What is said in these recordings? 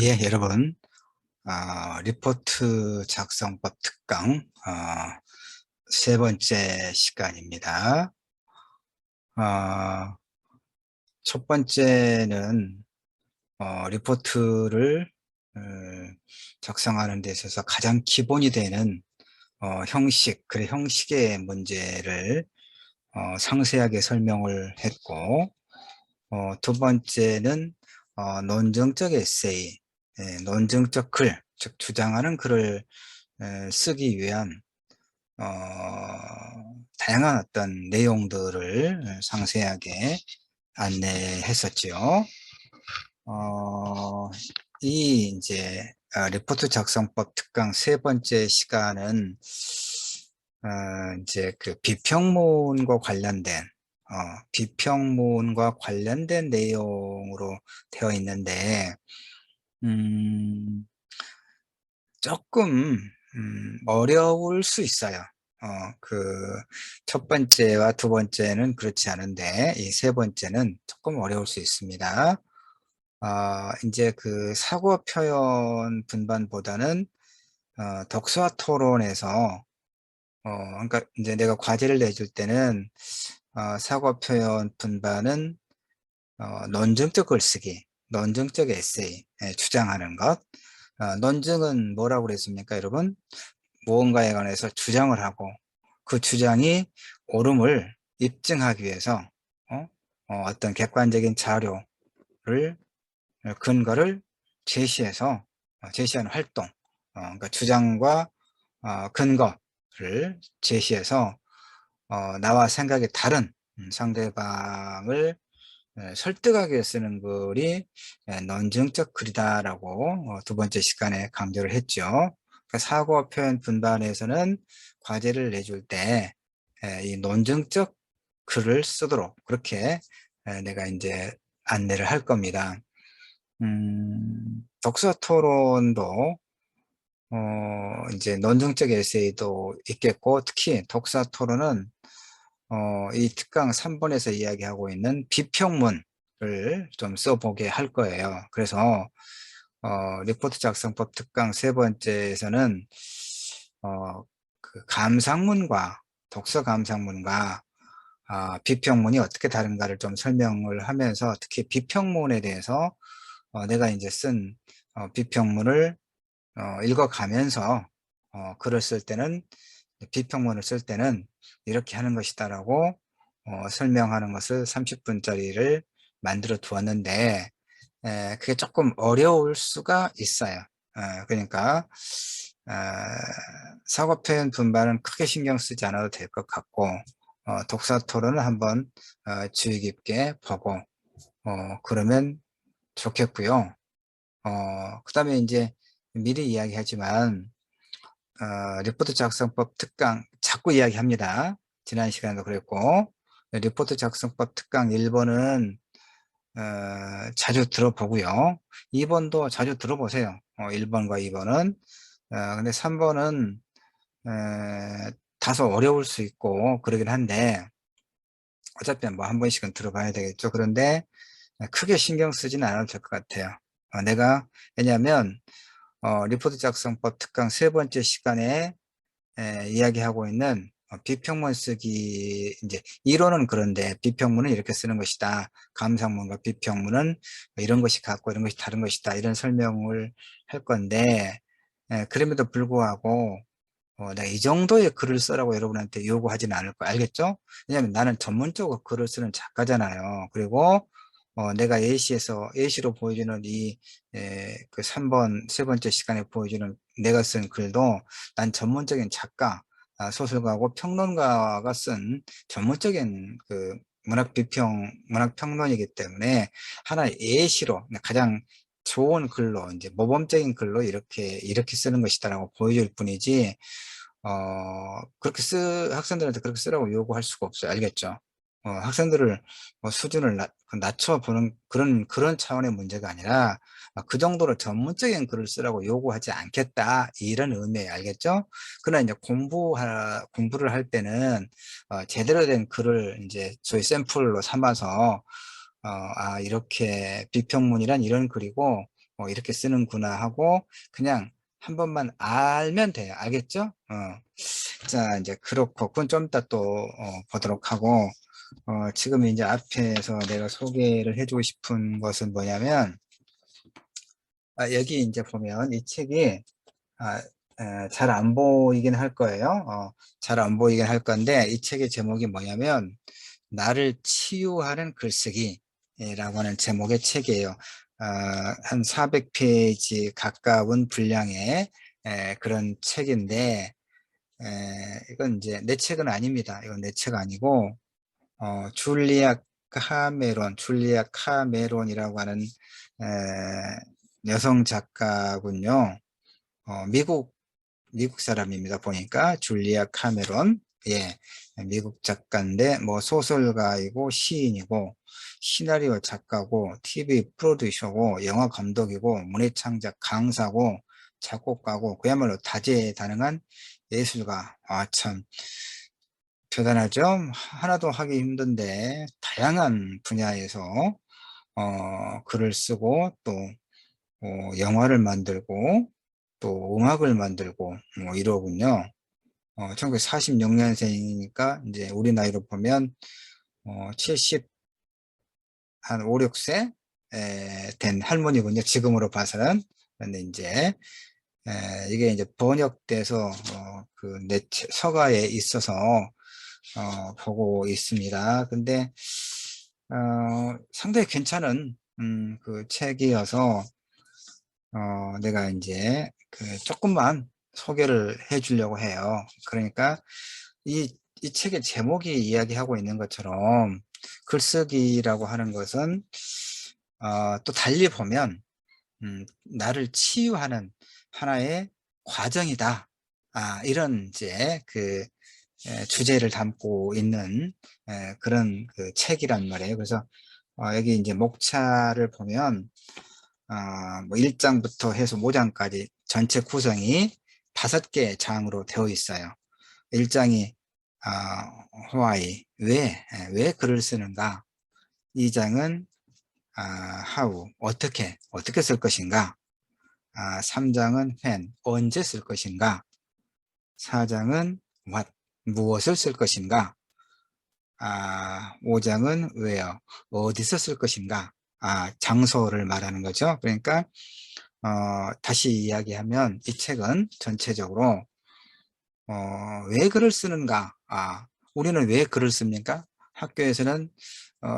예, 여러분, 리포트 작성법 특강, 세 번째 시간입니다. 어, 첫 번째는, 리포트를, 어, 작성하는 데 있어서 가장 기본이 되는, 형식, 그 형식의 문제를, 상세하게 설명을 했고, 두 번째는, 논증적 에세이, 논증적 글, 즉, 주장하는 글을 쓰기 위한 어, 다양한 어떤 내용들을 상세하게 안내했었지요. 어, 이 이제 리포트 작성법 특강 세 번째 시간은 이제 그 비평문과 관련된 내용으로 되어 있는데 음, 조금 어려울 수 있어요. 그 첫 번째와 두 번째는 그렇지 않은데 이 세 번째는 조금 어려울 수 있습니다. 이제 그 사고 표현 분반보다는 독서와 토론에서 그러니까 이제 내가 과제를 내줄 때는 사고 표현 분반은 논증적 글쓰기, 논증적 에세이, 주장하는 것. 논증은 뭐라고 그랬습니까, 여러분? 무언가에 관해서 주장을 하고 그 주장이 옳음을 입증하기 위해서 떤 객관적인 자료를 근거를 제시하는 활동, 그러니까 주장과 근거를 제시해서 나와 생각이 다른 상대방을 설득하기 위해 쓰는 글이 논증적 글이다라고 두 번째 시간에 강조를 했죠. 그러니까 사고 표현 분반에서는 과제를 내줄 때 이 논증적 글을 쓰도록 그렇게 내가 이제 안내를 할 겁니다. 독서 토론도 이제 논증적 에세이도 있겠고 특히 독서 토론은 이 특강 3번에서 이야기하고 있는 비평문을 좀 써보게 할 거예요. 그래서 리포트 작성법 특강 세 번째에서는 그 감상문과 독서 감상문과 비평문이 어떻게 다른가를 좀 설명을 하면서 특히 비평문에 대해서 내가 이제 쓴 비평문을 읽어가면서 글을 쓸 때는 비평문을 쓸 때는 이렇게 하는 것이다라고 설명하는 것을 30분짜리를 만들어 두었는데 그게 조금 어려울 수가 있어요. 그러니까 사고 표현 분반은 크게 신경 쓰지 않아도 될 것 같고 독서 토론을 한번 주의 깊게 보고 그러면 좋겠고요. 그 다음에 이제 미리 이야기하지만 리포트 작성법 특강 자꾸 이야기합니다. 지난 시간에도 그랬고 리포트 작성법 특강 1번은 자주 들어보고요. 2번도 자주 들어보세요. 1번과 2번은 근데 3번은 다소 어려울 수 있고 그러긴 한데 어차피 뭐 한 번씩은 들어봐야 되겠죠. 그런데 크게 신경 쓰지는 않아도 될 것 같아요. 왜냐하면 리포트 작성법 특강 세 번째 시간에 이야기하고 있는 비평문 쓰기 이제 이론은 그런데 비평문은 이렇게 쓰는 것이다. 감상문과 비평문은 이런 것이 같고 이런 것이 다른 것이다. 이런 설명을 할 건데 그럼에도 불구하고 내가 이 정도의 글을 쓰라고 여러분한테 요구하지는 않을 거 알겠죠? 왜냐하면 나는 전문적으로 글을 쓰는 작가잖아요. 그리고 내가 예시로 보여주는 그 3번, 세 번째 시간에 보여주는 내가 쓴 글도 난 전문적인 작가, 소설가고 평론가가 쓴 전문적인 그 문학 평론이기 때문에 하나의 예시로 가장 좋은 글로 이제 모범적인 글로 이렇게 쓰는 것이다라고 보여줄 뿐이지 학생들한테 그렇게 쓰라고 요구할 수가 없어요. 알겠죠? 학생들을 수준을 낮춰보는 그런 차원의 문제가 아니라 그 정도로 전문적인 글을 쓰라고 요구하지 않겠다. 이런 의미예요. 알겠죠? 그러나 이제 공부를 할 때는 제대로 된 글을 이제 소위 샘플로 삼아서 이렇게 비평문이란 이런 글이고 이렇게 쓰는구나 하고 그냥 한 번만 알면 돼요. 알겠죠? 자, 이제 그렇고 그건 좀 이따 또 보도록 하고 지금 이제 앞에서 내가 소개를 해주고 싶은 것은 뭐냐면 여기 이제 보면 이 책이 잘 안 보이긴 할 거예요. 잘 안 보이긴 할 건데 이 책의 제목이 뭐냐면 나를 치유하는 글쓰기라고 하는 제목의 책이에요. 한 400페이지 가까운 분량의 그런 책인데 이건 이제 내 책은 아닙니다. 이건 내 책 아니고 줄리아 카메론이라고 하는 여성 작가군요. 미국 사람입니다. 보니까 줄리아 카메론. 예, 미국 작가인데 뭐 소설가이고 시인이고 시나리오 작가고 TV 프로듀서고 영화 감독이고 문예창작 강사고 작곡가고 그야말로 다재다능한 예술가. 참 대단하죠. 하나도 하기 힘든데 다양한 분야에서 글을 쓰고 또 영화를 만들고 또 음악을 만들고 뭐 이러군요. 1946년생이니까 이제 우리 나이로 보면 70, 한 5, 6세 된 할머니군요. 지금으로 봐서는. 그런데 이제 이게 이제 번역돼서 그 서가에 있어서 보고 있습니다. 근데 상당히 괜찮은 그 책이어서 내가 이제 그 조금만 소개를 해 주려고 해요. 그러니까 이 책의 제목이 이야기하고 있는 것처럼 글쓰기라고 하는 것은 또 달리 보면 나를 치유하는 하나의 과정이다. 이런 이제 그 주제를 담고 있는 그런 그 책이란 말이에요. 그래서 여기 이제 목차를 보면 뭐 1장부터 해서 5장까지 전체 구성이 5개의 장으로 되어 있어요. 1장이 why, 왜 글을 쓰는가. 2장은 how, 어떻게 쓸 것인가. 3장은 when, 언제 쓸 것인가. 4장은 what, 무엇을 쓸 것인가. 5장은 where, 어디서 쓸 것인가. 장소를 말하는 거죠. 그러니까 다시 이야기하면 이 책은 전체적으로 왜 글을 쓰는가. 우리는 왜 글을 씁니까? 학교에서는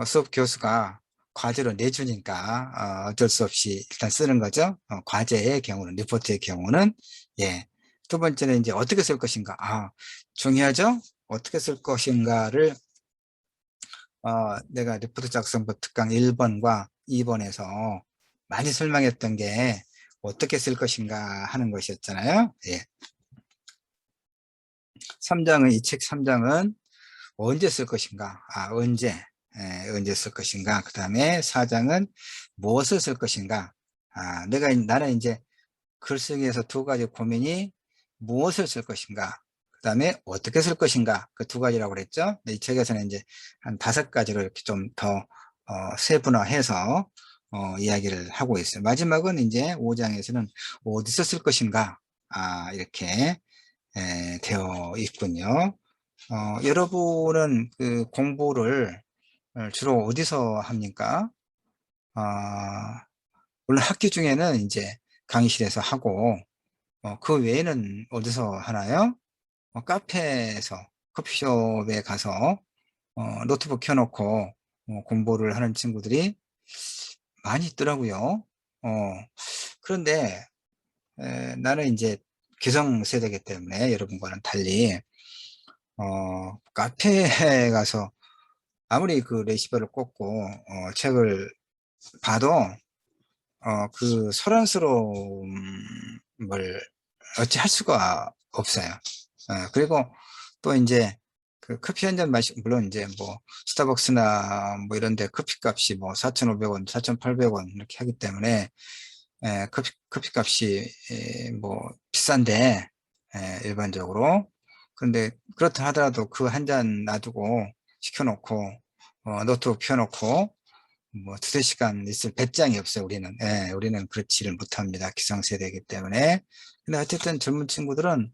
수업 교수가 과제로 내주니까 어쩔 수 없이 일단 쓰는 거죠. 과제의 경우는, 리포트의 경우는. 예. 두 번째는 이제 어떻게 쓸 것인가. 중요하죠. 어떻게 쓸 것인가를 내가 리포트 작성부 특강 1번과 2번에서 많이 설명했던 게 어떻게 쓸 것인가 하는 것이었잖아요. 예. 3장은, 이 책 3장은 언제 쓸 것인가. 언제 쓸 것인가. 그 다음에 4장은 무엇을 쓸 것인가. 나는 이제 글쓰기에서 두 가지 고민이 무엇을 쓸 것인가. 그 다음에 어떻게 쓸 것인가. 그 두 가지라고 그랬죠. 이 책에서는 이제 한 5가지로 이렇게 좀 더 세분화해서 이야기를 하고 있어요. 마지막은 이제 5장에서는 어디서 쓸 것인가. 이렇게 되어 있군요. 여러분은 그 공부를 주로 어디서 합니까? 물론 학기 중에는 이제 강의실에서 하고, 그 외에는 어디서 하나요? 카페에서, 커피숍에 가서, 노트북 켜놓고, 공부를 하는 친구들이 많이 있더라고요. 어, 그런데, 나는 이제 기성세대이기 때문에 여러분과는 달리, 카페에 가서 아무리 그 레시피를 꽂고, 책을 봐도, 그 소란스러움을 어찌 할 수가 없어요. 그리고 또 이제 그 커피 한 잔 물론 이제 뭐 스타벅스나 뭐 이런 데 커피 값이 뭐 4,500원, 4,800원 이렇게 하기 때문에, 커피 값이 뭐 비싼데, 일반적으로. 그런데 그렇다 하더라도 그 한 잔 놔두고 시켜놓고, 노트북 켜놓고 뭐 두세 시간 있을 배짱이 없어요. 우리는. 예, 우리는 그렇지를 못합니다. 기성세대이기 때문에. 근데 어쨌든 젊은 친구들은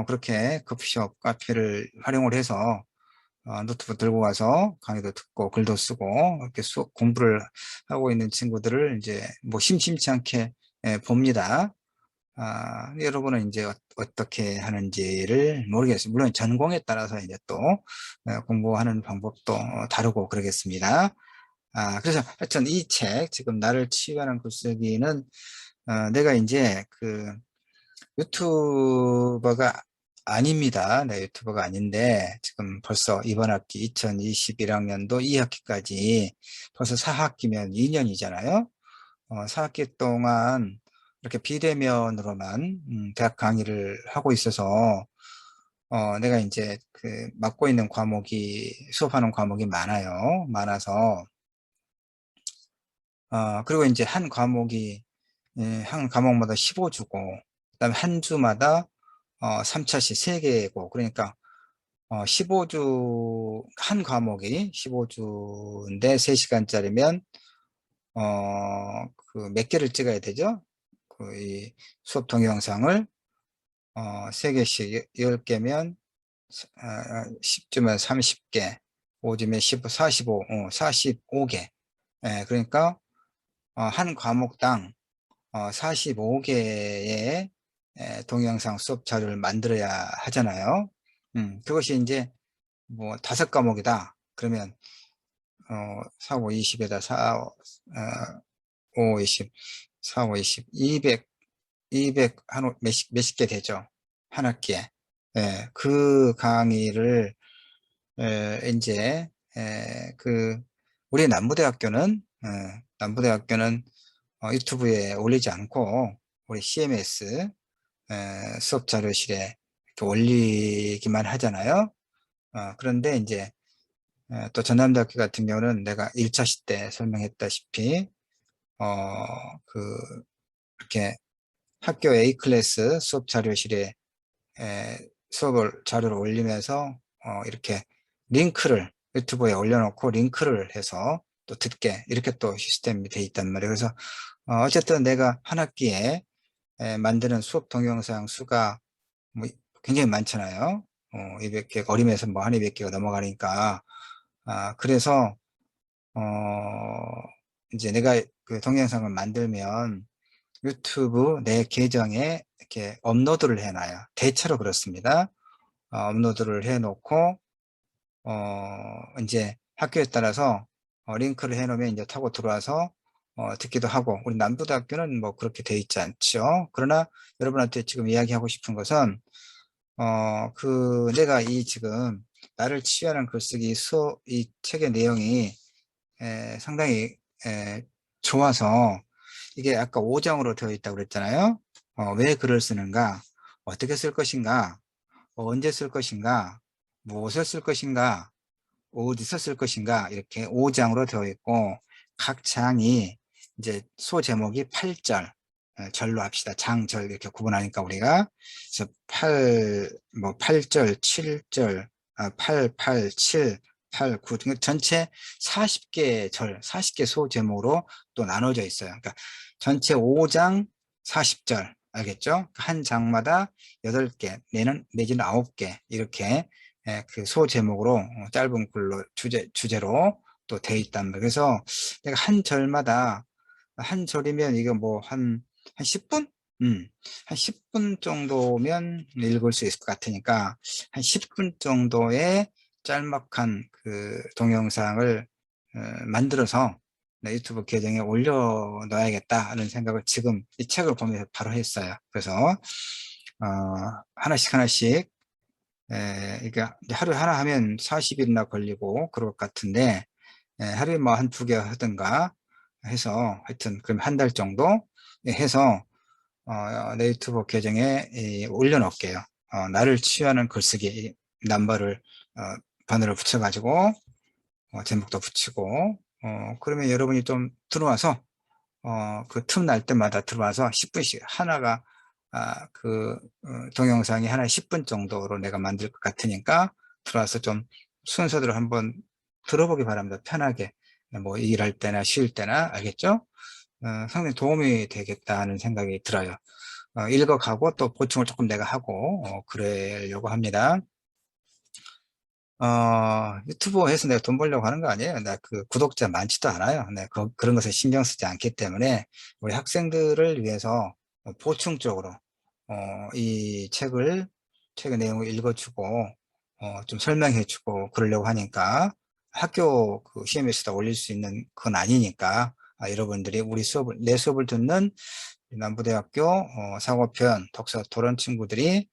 그렇게 커피숍, 카페를 활용을 해서 노트북 들고 가서 강의도 듣고 글도 쓰고 이렇게 공부를 하고 있는 친구들을 이제 뭐 심심치 않게 봅니다. 여러분은 이제 어떻게 하는지를 모르겠어요. 물론 전공에 따라서 이제 또 공부하는 방법도 다르고 그러겠습니다. 그래서 하여튼 이 책, 지금 나를 치유하는 글쓰기는 내가 이제 그 유튜버가 아닙니다. 네, 유튜버가 아닌데 지금 벌써 이번 학기 2021학년도 2학기까지 벌써 4학기면 2년이잖아요. 4학기 동안 이렇게 비대면으로만 대학 강의를 하고 있어서 내가 이제 그 맡고 있는 과목이 수업하는 과목이 많아요. 많아서 그리고 이제 한 과목마다 15주고 그다음에 한 주마다 3차시 3개고 그러니까 15주 한 과목이 15주인데 3시간짜리면 그 몇 개를 찍어야 되죠? 그 이 수업 동영상을 3개씩 10개면 10주면 30개, 5주면 15, 45, 45개. 예, 그러니까 한 과목당 45개의 동영상 수업 자료를 만들어야 하잖아요. 그것이 이제 뭐 5과목이다. 그러면 4, 5, 20에다 5, 20, 4, 5, 20, 200 몇십 개 되죠. 한 학기에. 예, 그 강의를 이제 그 우리 남부대학교는 유튜브에 올리지 않고 우리 CMS 수업 자료실에 이렇게 올리기만 하잖아요. 그런데 이제 또 전남대학교 같은 경우는 내가 1차 시 때 설명했다시피 그 이렇게 학교 A 클래스 수업 자료실에 자료를 올리면서 이렇게 링크를 유튜브에 올려놓고 링크를 해서 또 듣게 이렇게 또 시스템이 돼 있단 말이에요. 그래서 어쨌든 내가 한 학기에 만드는 수업 동영상 수가 뭐 굉장히 많잖아요. 200개, 어림에서 뭐 한 200개가 넘어가니까. 그래서, 어, 이제 내가 그 동영상을 만들면 유튜브 내 계정에 이렇게 업로드를 해놔요. 대체로 그렇습니다. 업로드를 해놓고, 이제 학교에 따라서 링크를 해놓으면 이제 타고 들어와서 듣기도 하고, 우리 남부대학교는 뭐 그렇게 돼 있지 않죠. 그러나 여러분한테 지금 이야기하고 싶은 것은, 내가 지금 나를 치유하는 글쓰기 이 책의 내용이 상당히 좋아서 이게 아까 5장으로 되어 있다고 그랬잖아요. 왜 글을 쓰는가? 어떻게 쓸 것인가? 언제 쓸 것인가? 무엇을 쓸 것인가? 어디서 쓸 것인가? 이렇게 5장으로 되어 있고 각 장이 이제 소 제목이 8절, 절로 합시다. 장절 이렇게 구분하니까 우리가 그래서 8절, 7절, 8, 8, 7, 8, 9 등 전체 40개 40개 소 제목으로 또 나눠져 있어요. 그러니까 전체 5장 40절 알겠죠? 한 장마다 8개 내지는 9개 이렇게 그 소 제목으로 짧은 글로 주제로 또 돼 있단 말이에요. 그래서 내가 한 절마다 한 절이면 이거 뭐 한 10분? 한 10분 정도면 읽을 수 있을 것 같으니까 한 10분 정도의 짤막한 그 동영상을 만들어서 내 유튜브 계정에 올려놔야겠다 하는 생각을 지금 이 책을 보면서 바로 했어요. 그래서 하나씩 이게 하루에 하나 하면 40일이나 걸리고 그럴 것 같은데 하루에 뭐 한 2개 하든가 해서 하여튼 그럼 한 달 정도 해서 내 유튜브 계정에 올려놓을게요. 나를 치유하는 글쓰기 남바를 바늘을 붙여가지고 제목도 붙이고 그러면 여러분이 좀 들어와서 그 틈날 때마다 들어와서 10분씩 하나가 동영상이 하나에 10분 정도로 내가 만들 것 같으니까 들어와서 좀 순서대로 한번 들어보기 바랍니다. 편하게. 뭐 일할 때나 쉴 때나, 알겠죠? 상당히 도움이 되겠다는 생각이 들어요. 읽어가고 또 보충을 조금 내가 하고 그러려고 합니다. 유튜브 해서 내가 돈 벌려고 하는 거 아니에요. 나 그 구독자 많지도 않아요. 네, 그런 것에 신경 쓰지 않기 때문에 우리 학생들을 위해서 보충적으로 이 책의 내용을 읽어주고 좀 설명해주고 그러려고 하니까 학교 그 CMS에다 올릴 수 있는 건 아니니까 여러분들이 내 수업을 듣는 남부대학교 상호편 독서 토론 친구들이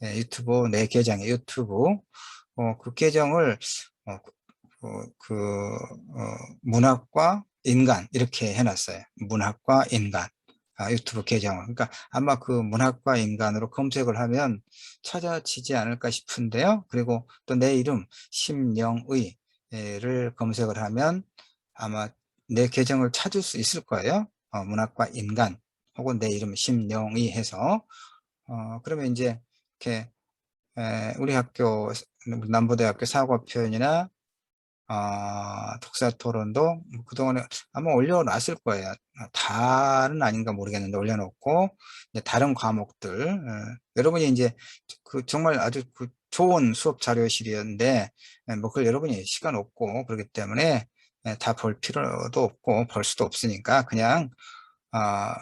유튜브 내 계정에 유튜브 그 계정을 어, 문학과 인간 이렇게 해놨어요. 문학과 인간 유튜브 계정을. 그러니까 아마 그 문학과 인간으로 검색을 하면 찾아지지 않을까 싶은데요. 그리고 또 내 이름 심영의를 검색을 하면 아마 내 계정을 찾을 수 있을 거예요. 문학과 인간 혹은 내 이름 심영의 해서 그러면 이제 이렇게 우리 학교 남부대학교 사고편이나 독서토론도 그동안에 아마 올려놨을 거예요. 다는 아닌가 모르겠는데 올려놓고 이제 다른 과목들 여러분이 이제 그 정말 아주 그 좋은 수업 자료실이었는데 뭐 그걸 여러분이 시간 없고 그렇기 때문에 다 볼 필요도 없고 볼 수도 없으니까 그냥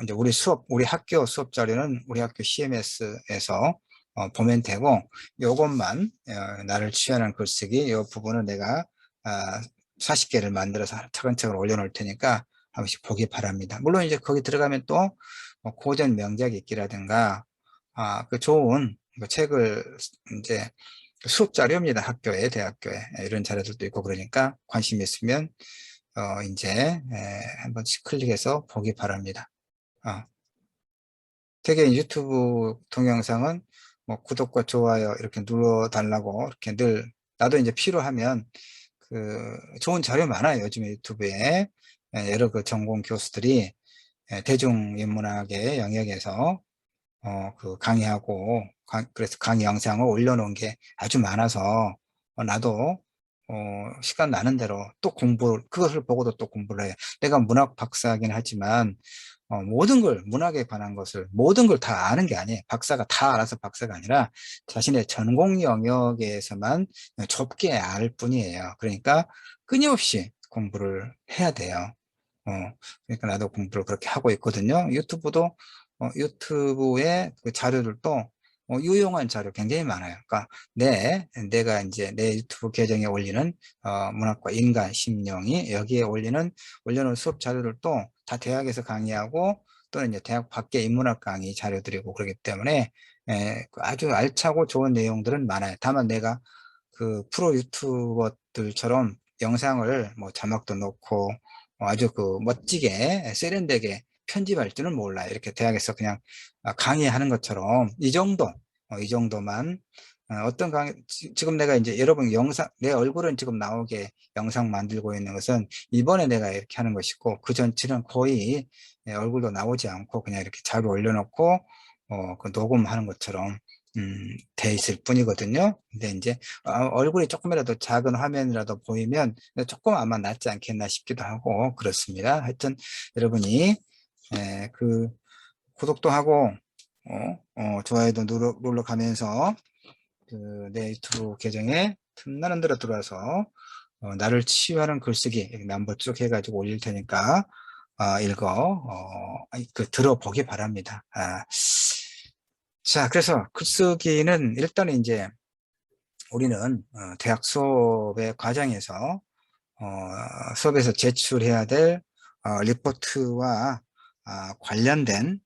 이제 우리 학교 수업 자료는 우리 학교 CMS에서 보면 되고, 요것만, 나를 취하는 글쓰기, 요 부분은 내가, 40개를 만들어서 차근차근 올려놓을 테니까, 한 번씩 보기 바랍니다. 물론 이제 거기 들어가면 또, 고전 명작 읽기라든가, 그 좋은 그 책을, 이제, 수업 자료입니다. 학교에, 대학교에. 이런 자료들도 있고, 그러니까 관심 있으면, 이제, 한 번씩 클릭해서 보기 바랍니다. 어, 되게 유튜브 동영상은 뭐 구독과 좋아요 이렇게 눌러 달라고 이렇게 늘 나도 이제 필요하면 그 좋은 자료 많아요. 요즘에 유튜브에 여러 그 전공 교수들이 대중인문학의 영역에서 그 강의하고 그래서 강의 영상을 올려놓은 게 아주 많아서 나도 시간 나는 대로 또 그것을 보고도 또 공부를 해요. 내가 문학 박사이긴 하지만 모든 걸 문학에 관한 것을 모든 걸 다 아는 게 아니에요. 박사가 다 알아서 박사가 아니라 자신의 전공 영역에서만 좁게 알 뿐이에요. 그러니까 끊임없이 공부를 해야 돼요. 어, 그러니까 나도 공부를 그렇게 하고 있거든요. 유튜브의 그 자료들도 유용한 자료 굉장히 많아요. 그러니까 내가 이제 내 유튜브 계정에 올리는 문학과 인간 심령이 여기에 올려놓은 수업 자료들도 다 대학에서 강의하고 또는 이제 대학 밖에 인문학 강의 자료들이고 그렇기 때문에 그 아주 알차고 좋은 내용들은 많아요. 다만 내가 그 프로 유튜버들처럼 영상을 뭐 자막도 넣고 아주 그 멋지게 세련되게 편집할 줄은 몰라요. 이렇게 대학에서 그냥 강의하는 것처럼 이 정도만 어떤 강의 지금 내가 이제 여러분 영상 내 얼굴은 지금 나오게 영상 만들고 있는 것은 이번에 내가 이렇게 하는 것이고 그 전치는 거의 얼굴도 나오지 않고 그냥 이렇게 자료 올려놓고 그 녹음하는 것처럼 돼 있을 뿐이거든요. 근데 이제 얼굴이 조금이라도 작은 화면이라도 보이면 조금 아마 낫지 않겠나 싶기도 하고 그렇습니다. 하여튼 여러분이 그 구독도 하고 좋아요도 눌러가면서 그 내 유튜브 계정에 틈나는 대로 들어와서 나를 치유하는 글쓰기 남부 쭉 해가지고 올릴 테니까 들어보기 바랍니다. 자, 그래서 글쓰기는 일단 이제 우리는 대학 수업의 과정에서 수업에서 제출해야 될 리포트와 관련된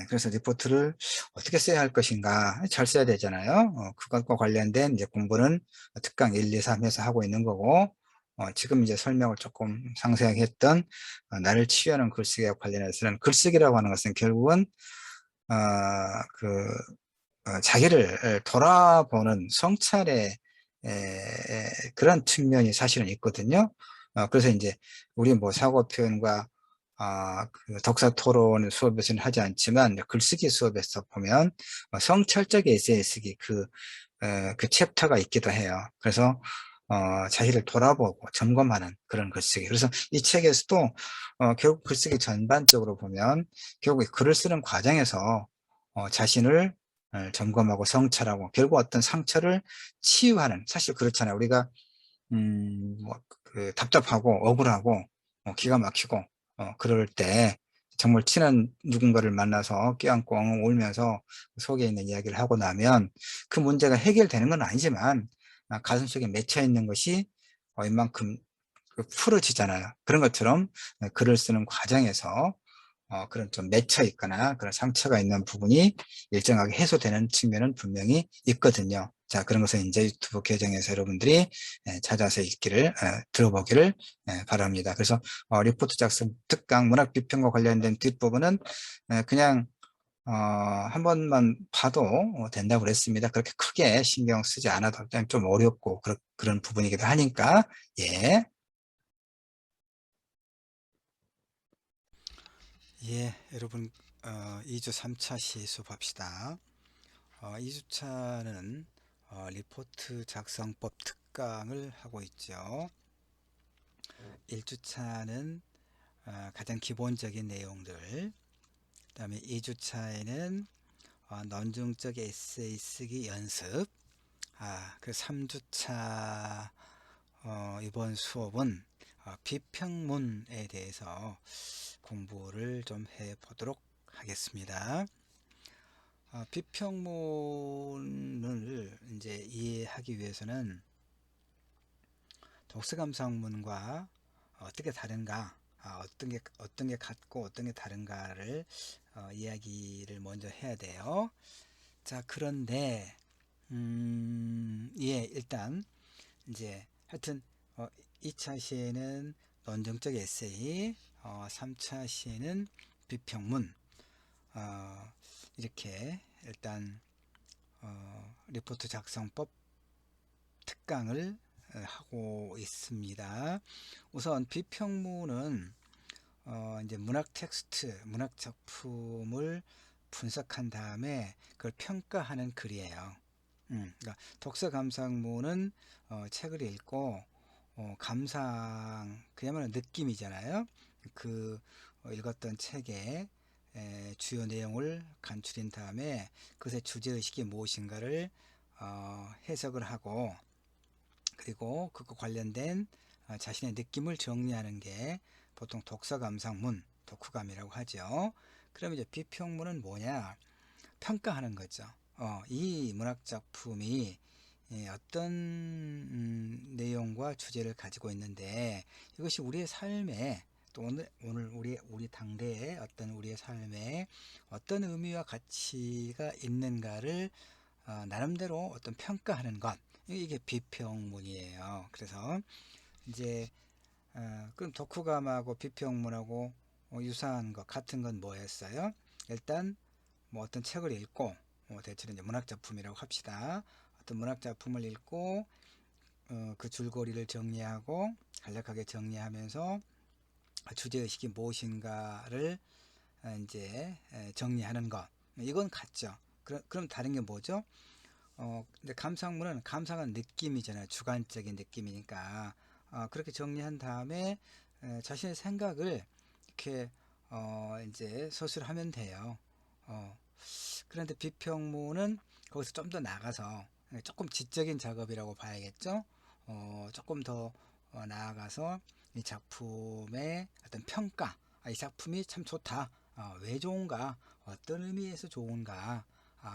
그래서 리포트를 어떻게 써야 할 것인가 잘 써야 되잖아요. 그것과 관련된 이제 공부는 특강 1, 2, 3 해서 하고 있는 거고 지금 이제 설명을 조금 상세하게 했던 나를 치유하는 글쓰기와 관련해서는 글쓰기라고 하는 것은 결국은 어, 그 자기를 돌아보는 성찰의 그런 측면이 사실은 있거든요. 그래서 이제 우리 뭐 사고 표현과 그 독서 토론 수업에서는 하지 않지만 글쓰기 수업에서 보면 성찰적 에세이 쓰기 그 챕터가 있기도 해요. 그래서 자기를 돌아보고 점검하는 그런 글쓰기. 그래서 이 책에서도 결국 글쓰기 전반적으로 보면 결국 글을 쓰는 과정에서 자신을 점검하고 성찰하고 결국 어떤 상처를 치유하는, 사실 그렇잖아요. 우리가 뭐 답답하고 억울하고 기가 막히고 그럴 때 정말 친한 누군가를 만나서 껴안고 엉엉 울면서 속에 있는 이야기를 하고 나면 그 문제가 해결되는 건 아니지만 가슴속에 맺혀 있는 것이 웬만큼 풀어지잖아요. 그런 것처럼 글을 쓰는 과정에서 그런 좀 맺혀 있거나 그런 상처가 있는 부분이 일정하게 해소되는 측면은 분명히 있거든요. 자, 그런 것은 이제 유튜브 계정에서 여러분들이 찾아서 읽기를 들어보기를 바랍니다. 그래서 리포트 작성 특강 문학 비평과 관련된 뒷부분은 그냥 한 번만 봐도 된다고 그랬습니다. 그렇게 크게 신경 쓰지 않아도 좀 어렵고 그런 부분이기도 하니까. 예. 예, 여러분, 2주 3차 시수합시다. 2주차는 리포트 작성법 특강을 하고 있죠. 1주차는 가장 기본적인 내용들, 그 다음에 2주차에는 논증적 에세이 쓰기 연습, 그 3주차 이번 수업은 비평문에 대해서 공부를 좀 해보도록 하겠습니다. 비평문을 이제 이해하기 위해서는 독서감상문과 어떻게 다른가, 어떤 게 같고 어떤 게 다른가를 이야기를 먼저 해야 돼요. 자, 그런데 예, 일단 이제 하여튼 2차 시에는 논증적 에세이, 3차 시에는 비평문, 어, 이렇게 일단 리포트 작성법 특강을 하고 있습니다. 우선 비평문은 이제 문학 텍스트, 문학 작품을 분석한 다음에 그걸 평가하는 글이에요. 그러니까 독서 감상문은 책을 읽고 감상, 그야말로 느낌이잖아요. 그 읽었던 책의 주요 내용을 간추린 다음에 그것의 주제의식이 무엇인가를 해석을 하고, 그리고 그거 관련된 자신의 느낌을 정리하는 게 보통 독서감상문, 독후감이라고 하죠. 그럼 이제 비평문은 뭐냐? 평가하는 거죠. 이 문학 작품이 어떤 내용과 주제를 가지고 있는데 이것이 우리의 삶에, 또 오늘 우리 당대의 어떤 우리의 삶에 어떤 의미와 가치가 있는가를 나름대로 어떤 평가하는 것, 이게 비평문이에요. 그래서 이제 그럼 독후감하고 비평문하고 유사한 것, 같은 건 뭐였어요? 일단 뭐 어떤 책을 읽고, 대체로 이제 문학 작품이라고 합시다. 어떤 문학 작품을 읽고 그 줄거리를 정리하고 간략하게 정리하면서 주제의식이 무엇인가를 이제 정리하는 것, 이건 같죠. 그럼 다른 게 뭐죠? 근데 감상문은 감상한 느낌이잖아요. 주관적인 느낌이니까 그렇게 정리한 다음에 자신의 생각을 이렇게 이제 서술하면 돼요. 어, 그런데 비평문은 거기서 좀 더 나가서 조금 지적인 작업이라고 봐야겠죠. 조금 더 나아가서 이 작품의 어떤 평가, 이 작품이 참 좋다, 왜 좋은가, 어떤 의미에서 좋은가,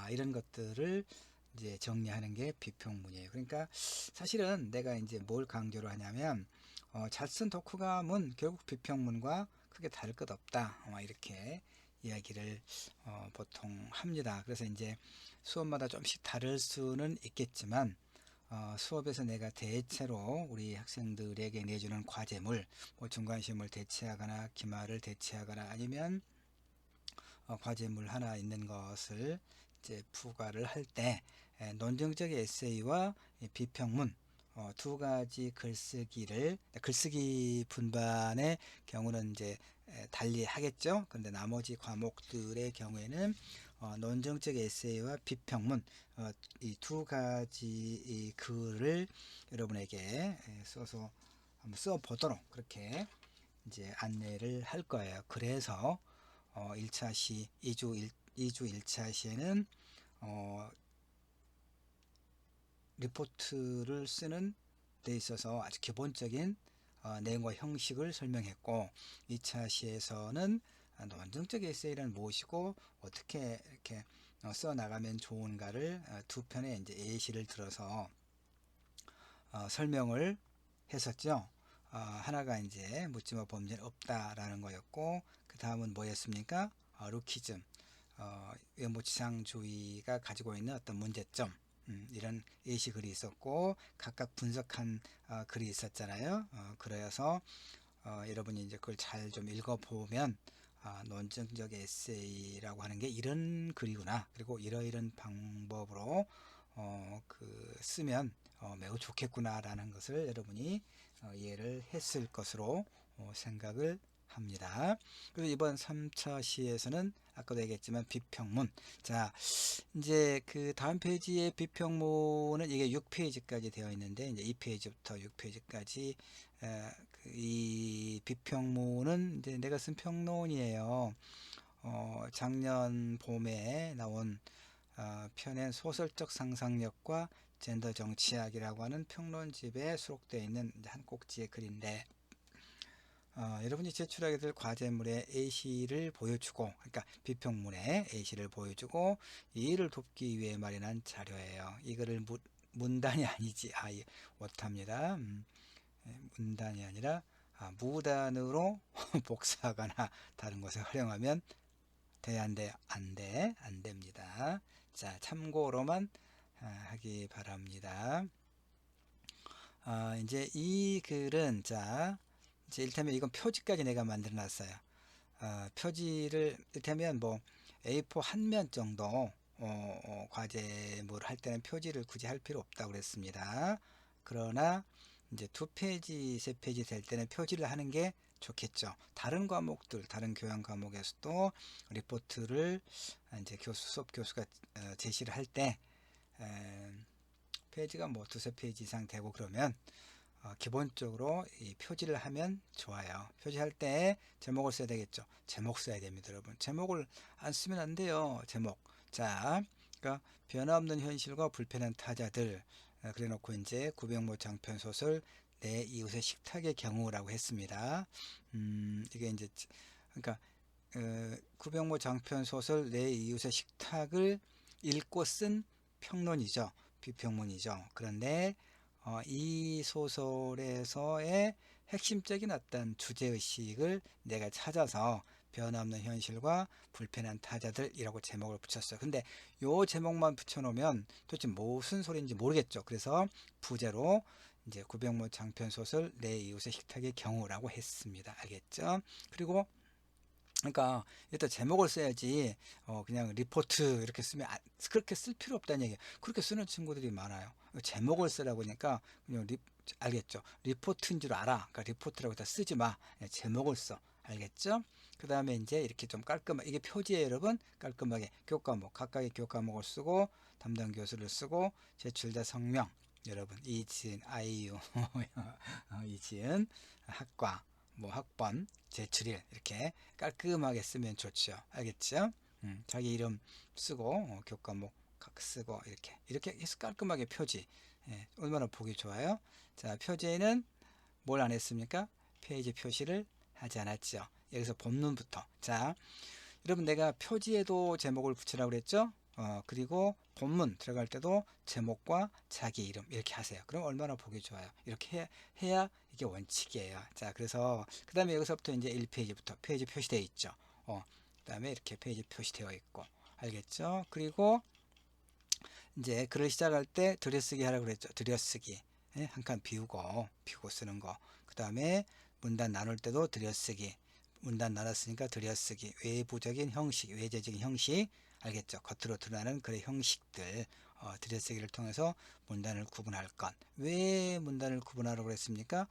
이런 것들을 이제 정리하는 게 비평문이에요. 그러니까 사실은 내가 이제 뭘 강조를 하냐면 잘 쓴 독후감은 결국 비평문과 크게 다를 것 없다, 이렇게 이야기를 보통 합니다. 그래서 이제 수업마다 좀씩 다를 수는 있겠지만 수업에서 내가 대체로 우리 학생들에게 내주는 과제물, 뭐 중간시험을 대체하거나 기말을 대체하거나 아니면 과제물 하나 있는 것을 이제 부과를 할 때 논증적 에세이와 비평문 두 가지 글쓰기 분반의 경우는 이제 달리 하겠죠. 그런데 나머지 과목들의 경우에는 논증적 에세이와 비평문 이 두 가지 이 글을 여러분에게 써서 한번 써 보도록 그렇게 이제 안내를 할 거예요. 그래서 1차 시 2주 1차 시에는 리포트를 쓰는 데 있어서 아주 기본적인 내용과 형식을 설명했고, 2차 시에서는 논증적 에세이란 무엇이고 어떻게 이렇게 써 나가면 좋은가를 두 편의 이제 예시를 들어서 설명을 했었죠. 하나가 이제 묻지마 범죄는 없다라는 거였고, 그 다음은 뭐였습니까? 루키즘, 외모지상주의가 가지고 있는 어떤 문제점, 이런 예시글이 있었고, 각각 분석한 글이 있었잖아요. 그래서 여러분이 이제 그걸 잘 좀 읽어보면 논증적 에세이라고 하는 게 이런 글이구나, 그리고 이러이런 방법으로 쓰면 매우 좋겠구나 라는 것을 여러분이 이해를 했을 것으로 생각을 합니다. 그래서 이번 3차 시에서는 아까도 얘기했지만 비평문, 자 이제 그 다음 페이지의 비평문은 이게 6페이지까지 되어 있는데, 이제 2페이지부터 6페이지까지 이 비평문은 이제 내가 쓴 평론이에요. 작년 봄에 나온 펴낸 소설적 상상력과 젠더 정치학이라고 하는 평론집에 수록되어 있는 한 꼭지의 글인데, 여러분이 제출하게 될 과제물의 A시를 보여주고, 그러니까 비평문에 A시를 보여주고 이해를 돕기 위해 마련한 자료예요. 이거를 문단이 아니지, 오답니다. 문단이 아니라 무단으로 복사하거나 다른 것을 활용하면 안 됩니다. 자, 참고로만 하기 바랍니다. 이제 이 글은, 자, 이제 일테면 이건 표지까지 내가 만들어 놨어요. 표지를 일테면 뭐 A4 한 면 정도 과제물 할 때는 표지를 굳이 할 필요 없다고 그랬습니다. 그러나 이제 2페이지, 3페이지 될 때는 표지를 하는 게 좋겠죠. 다른 과목들, 다른 교양 과목에서도 리포트를 이제 수업 교수가 제시를 할 때 페이지가 뭐 2~3페이지 이상 되고 그러면 기본적으로 이 표지를 하면 좋아요. 표지할 때 제목을 써야 되겠죠. 제목 써야 됩니다, 여러분. 제목을 안 쓰면 안 돼요. 제목. 자, 그러니까 변화없는 현실과 불편한 타자들. 그래 놓고 이제 구병모 장편 소설 내 이웃의 식탁의 경우라고 했습니다. 이게 이제 그러니까 구병모 장편 소설 내 이웃의 식탁을 읽고 쓴 평론이죠. 비평문이죠. 그런데 이 소설에서의 핵심적인 어떤 주제의식을 내가 찾아서 변함없는 현실과 불편한 타자들이라고 제목을 붙였어요. 근데 요 제목만 붙여놓으면 도대체 무슨 소리인지 모르겠죠. 그래서 부제로 이제 구병모 장편 소설 내 이웃의 식탁의 경우라고 했습니다. 알겠죠? 그리고 그러니까 일단 제목을 써야지 그냥 리포트 이렇게 쓰면 그렇게 쓸 필요 없다는 얘기예요. 그렇게 쓰는 친구들이 많아요. 제목을 쓰라고 하니까 그냥 알겠죠? 리포트인 줄 알아. 그러니까 리포트라고 다 쓰지 마. 제목을 써. 알겠죠? 그 다음에 이제 이렇게 좀 깔끔하게, 이게 표지에 여러분 깔끔하게 교과목, 각각의 교과목을 쓰고 담당 교수를 쓰고 제출자 성명, 여러분 이지은, 아이유, 이지은, 학과, 뭐 학번, 제출일 이렇게 깔끔하게 쓰면 좋죠. 알겠죠? 자기 이름 쓰고 교과목 각 쓰고 이렇게 해서 깔끔하게 표지. 얼마나 보기 좋아요. 자, 표지에는 뭘 안 했습니까? 페이지 표시를 하지 않았죠. 여기서 본문부터. 자, 여러분 내가 표지에도 제목을 붙이라고 그랬죠? 그리고 본문 들어갈 때도 제목과 자기 이름 이렇게 하세요. 그럼 얼마나 보기 좋아요. 이렇게 해야 이게 원칙이에요. 자, 그래서 그 다음에 여기서부터 이제 1페이지부터 페이지 표시되어 있죠. 그 다음에 이렇게 페이지 표시되어 있고. 알겠죠? 그리고 이제 글을 시작할 때 들여쓰기 하라고 그랬죠. 들여쓰기. 한 칸 비우고 쓰는 거. 그 다음에 문단 나눌 때도 들여쓰기. 문단 나눴으니까 들여쓰기. 외부적인 형식, 외재적인 형식. 알겠죠? 겉으로 드러나는 그의 형식들. 들여쓰기를 통해서 문단을 구분할 것. 왜 문단을 구분하라고 그랬습니까?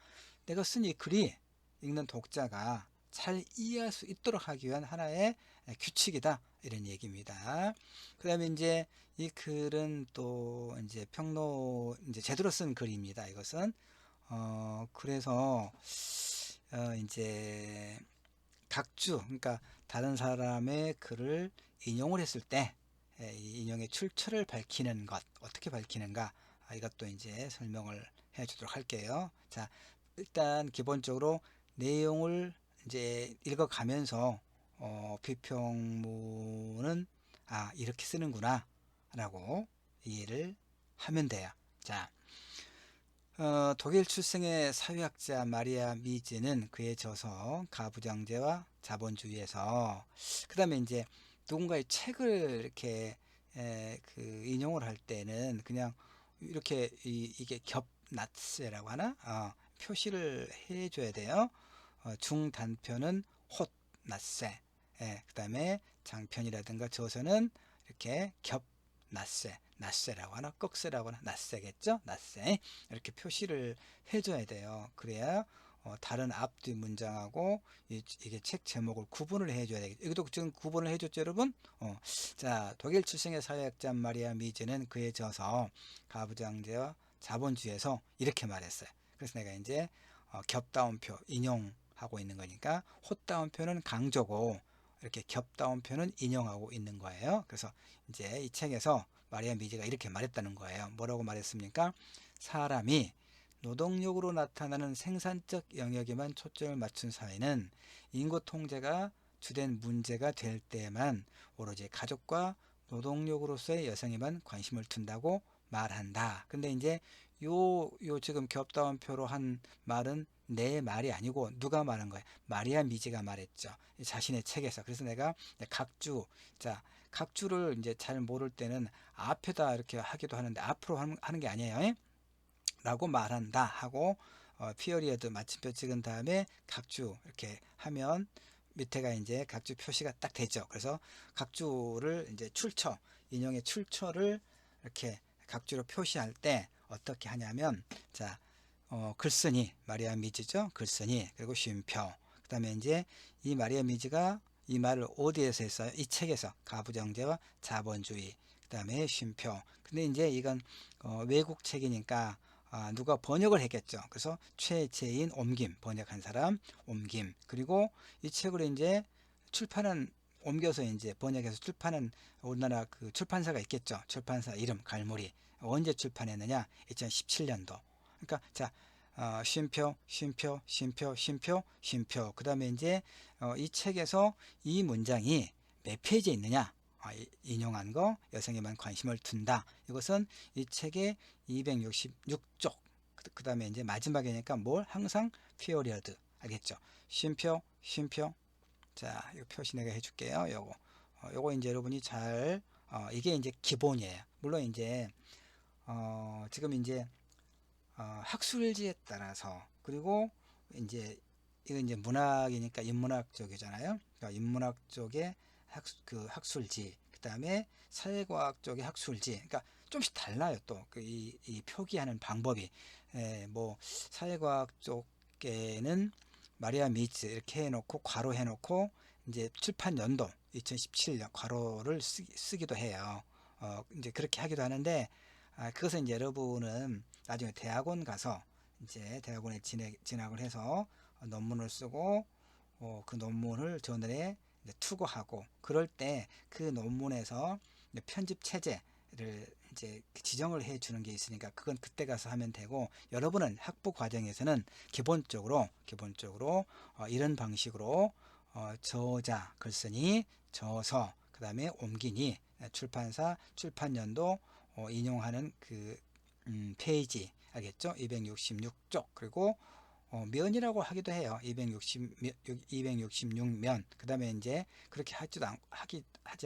내가 쓴 이 글이 읽는 독자가 잘 이해할 수 있도록 하기 위한 하나의 규칙이다 이런 얘기입니다. 그 다음에 이제 이 글은 또 이제 평로 이제 제대로 쓴 글입니다. 이것은 그래서 이제 각주, 그러니까 다른 사람의 글을 인용을 했을 때 이 인용의 출처를 밝히는 것, 어떻게 밝히는가, 이것도 이제 설명을 해 주도록 할게요. 자, 일단 기본적으로 내용을 이제 읽어가면서 비평문은 이렇게 쓰는구나 라고 이해를 하면 돼요. 자, 독일 출생의 사회학자 마리아 미즈는 그의 저서 가부장제와 자본주의에서 그 다음에 이제 누군가의 책을 이렇게 그 인용을 할 때는 그냥 이렇게 이게 겹낫세라고 하나 표시를 해줘야 돼요. 중단편은 홑낫세, 그 다음에 장편이라든가 저서는 이렇게 겹낫세, 낫세라고 하나 꺽세라고 하나 낫세겠죠. 낫세 이렇게 표시를 해줘야 돼요. 그래야 다른 앞뒤 문장하고 이게 책 제목을 구분을 해줘야 되겠죠. 여기도 지금 구분을 해줬죠, 여러분. 자, 독일 출생의 사회학자 마리아 미즈는 그의 저서 가부장제와 자본주의에서 이렇게 말했어요. 그래서 내가 이제 겹다운표 인용하고 있는 거니까 홑다운표는 강조고 이렇게 겹다운표는 인용하고 있는 거예요. 그래서 이제 이 책에서 마리아 미즈가 이렇게 말했다는 거예요. 뭐라고 말했습니까? 사람이 노동력으로 나타나는 생산적 영역에만 초점을 맞춘 사회는 인구 통제가 주된 문제가 될 때에만 오로지 가족과 노동력으로서의 여성에만 관심을 둔다고 말한다. 근데 이제 요 지금 겹다운표로 한 말은 내 말이 아니고 누가 말한 거예요? 마리아 미즈가 말했죠. 자신의 책에서. 그래서 내가 각주, 자, 각주를 이제 잘 모를 때는 앞에다 이렇게 하기도 하는데 앞으로 하는 게 아니에요. 라고 말한다 하고 피어리어드 마침표 찍은 다음에 각주 이렇게 하면 밑에가 이제 각주 표시가 딱 되죠. 그래서 각주를 이제 출처, 인용의 출처를 이렇게 각주로 표시할 때 어떻게 하냐면, 자, 글쓴이 마리아 미즈죠. 글쓴이, 그리고 쉼표. 그 다음에 이제 이 마리아 미즈가 이 말을 어디에서 했어요? 이 책에서 가부장제와 자본주의. 그 다음에 쉼표. 근데 이제 이건 외국 책이니까 누가 번역을 했겠죠. 그래서 최재인 옮김, 번역한 사람 옮김. 그리고 이 책을 이제 출판한, 옮겨서 이제 번역해서 출판한 우리나라 그 출판사가 있겠죠. 출판사 이름 갈무리. 언제 출판했느냐? 2017년도. 그러니까 자, 쉼표, 쉼표, 쉼표, 쉼표, 쉼표. 그 다음에 이제 이 책에서 이 문장이 몇 페이지에 있느냐? 인용한 거, 여성에만 관심을 둔다. 이것은 이 책의 266쪽. 그 다음에 이제 마지막이니까 뭘 항상 피어리어드. 알겠죠? 쉼표, 쉼표. 자, 이 표시 내가 해줄게요. 요거 이제 여러분이 잘, 이게 이제 기본이에요. 물론 이제, 지금 이제, 학술지에 따라서, 그리고 이제, 이거 이제 문학이니까 인문학 쪽이잖아요. 그러니까 인문학 쪽의 그 학술지, 그 다음에 사회과학 쪽의 학술지, 그러니까 좀씩 달라요. 또, 이 표기하는 방법이. 뭐, 사회과학 쪽에는 마리아 미츠 이렇게 해놓고, 괄호 해놓고, 이제 출판 연도, 2017년 괄호를 쓰기도 해요. 이제 그렇게 하기도 하는데, 그것은 이제 여러분은 나중에 대학원 가서 이제 대학원에 진학을 해서 논문을 쓰고 그 논문을 저널에 투고하고 그럴 때 그 논문에서 편집 체제를 이제 지정을 해 주는 게 있으니까 그건 그때 가서 하면 되고, 여러분은 학부 과정에서는 기본적으로 이런 방식으로 저자 글쓴이 저서 그 다음에 옮기니 출판사 출판연도 인용하는 그 페이지 알겠죠? 266쪽 그리고 면이라고 하기도 해요. 266면. 그 다음에 이제 그렇게 하지